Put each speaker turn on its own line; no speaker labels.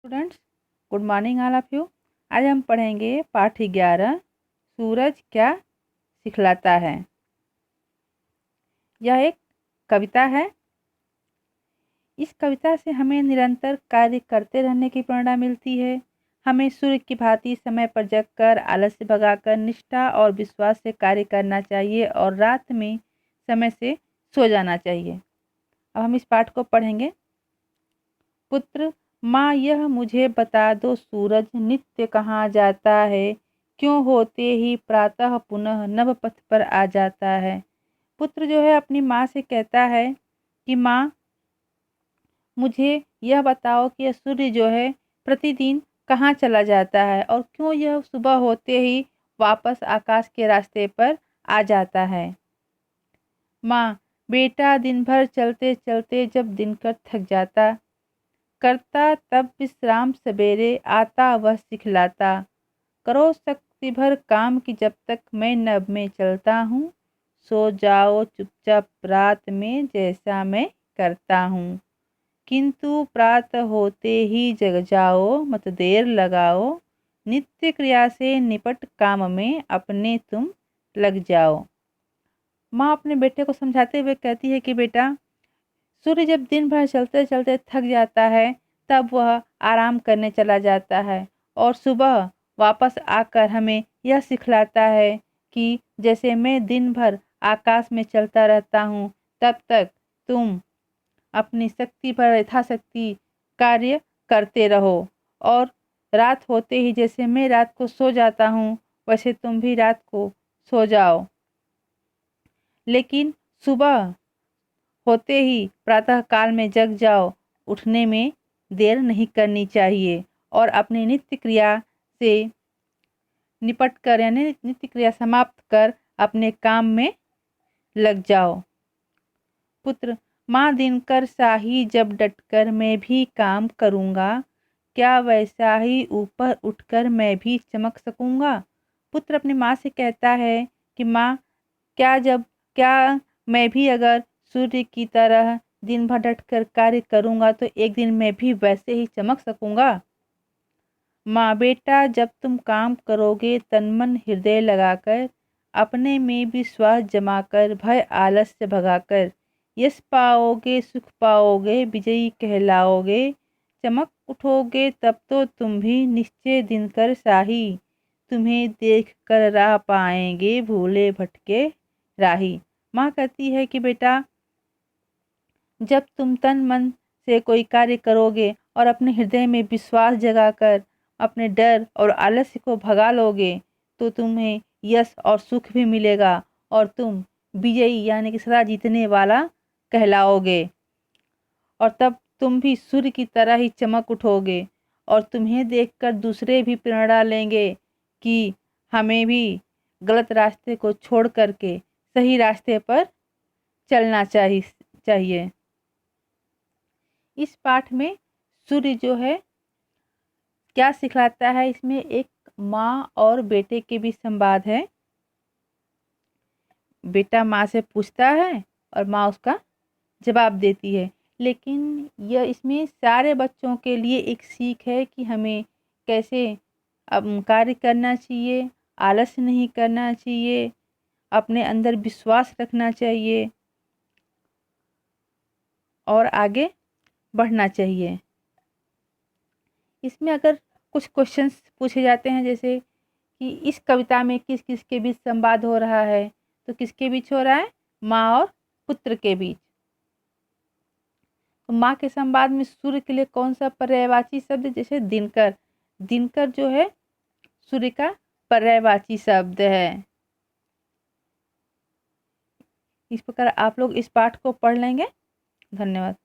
Students, good morning all of you. आज हम पढ़ेंगे पाठ 11 सूरज क्या सिखलाता है। यह एक कविता है। इस कविता से हमें निरंतर कार्य करते रहने की प्रेरणा मिलती है। हमें सूर्य की भांति समय पर जगकर आलस्य भगाकर निष्ठा और विश्वास से कार्य करना चाहिए और रात में समय से सो जाना चाहिए। अब हम इस पाठ को पढ़ेंगे। पुत्र, माँ यह मुझे बता दो, सूरज नित्य कहाँ जाता है, क्यों होते ही प्रातः पुनः नव पथ पर आ जाता है। पुत्र जो है अपनी माँ से कहता है कि माँ मुझे यह बताओ कि यह सूर्य जो है प्रतिदिन कहाँ चला जाता है और क्यों यह सुबह होते ही वापस आकाश के रास्ते पर आ जाता है। माँ, बेटा दिन भर चलते चलते जब दिनकर थक जाता, करता तब विश्राम सवेरे आता वह सिखलाता, करो शक्ति भर काम की जब तक मैं नभ में चलता हूँ, सो जाओ चुपचाप रात में जैसा मैं करता हूँ, किंतु प्रातः होते ही जग जाओ मत देर लगाओ, नित्य क्रिया से निपट काम में अपने तुम लग जाओ। माँ अपने बेटे को समझाते हुए कहती है कि बेटा, सूर्य जब दिन भर चलते चलते थक जाता है तब वह आराम करने चला जाता है और सुबह वापस आकर हमें यह सिखलाता है कि जैसे मैं दिन भर आकाश में चलता रहता हूँ तब तक तुम अपनी शक्ति पर यथाशक्ति कार्य करते रहो और रात होते ही जैसे मैं रात को सो जाता हूँ वैसे तुम भी रात को सो जाओ, लेकिन सुबह होते ही प्रातः काल में जग जाओ। उठने में देर नहीं करनी चाहिए और अपनी नित्य क्रिया से निपट कर यानी नित्य क्रिया समाप्त कर अपने काम में लग जाओ। पुत्र, माँ दिनकर शाही जब डटकर मैं भी काम करूँगा, क्या वैसा ही ऊपर उठकर मैं भी चमक सकूँगा। पुत्र अपनी माँ से कहता है कि माँ, क्या मैं भी अगर सूर्य की तरह दिन भर डटकर कार्य करूँगा तो एक दिन मैं भी वैसे ही चमक सकूँगा। माँ बेटा, जब तुम काम करोगे तन मन हृदय लगाकर, अपने में विश्वास जमाकर भय आलस्य भगाकर, यश पाओगे सुख पाओगे विजयी कहलाओगे, चमक उठोगे तब तो तुम भी निश्चय दिनकर शाही, तुम्हें देख कर राह पाएंगे भूले भटके राही। माँ कहती है कि बेटा, जब तुम तन मन से कोई कार्य करोगे और अपने हृदय में विश्वास जगाकर अपने डर और आलस्य को भगा लोगे तो तुम्हें यश और सुख भी मिलेगा और तुम विजयी यानी कि सदा जीतने वाला कहलाओगे और तब तुम भी सूर्य की तरह ही चमक उठोगे और तुम्हें देखकर दूसरे भी प्रेरणा लेंगे कि हमें भी गलत रास्ते को छोड़ करके सही रास्ते पर चलना चाहिए। इस पाठ में सूर्य जो है क्या सिखलाता है, इसमें एक माँ और बेटे के बीच संवाद है। बेटा माँ से पूछता है और माँ उसका जवाब देती है, लेकिन यह इसमें सारे बच्चों के लिए एक सीख है कि हमें कैसे अब कार्य करना चाहिए, आलस्य नहीं करना चाहिए, अपने अंदर विश्वास रखना चाहिए और आगे बढ़ना चाहिए। इसमें अगर कुछ क्वेश्चंस पूछे जाते हैं जैसे कि इस कविता में किस किस के बीच संवाद हो रहा है, तो किसके बीच हो रहा है, माँ और पुत्र के बीच। तो माँ के संवाद में सूर्य के लिए कौन सा पर्यायवाची शब्द, जैसे दिनकर, दिनकर जो है सूर्य का पर्यायवाची शब्द है। इस प्रकार आप लोग इस पाठ को पढ़ लेंगे। धन्यवाद।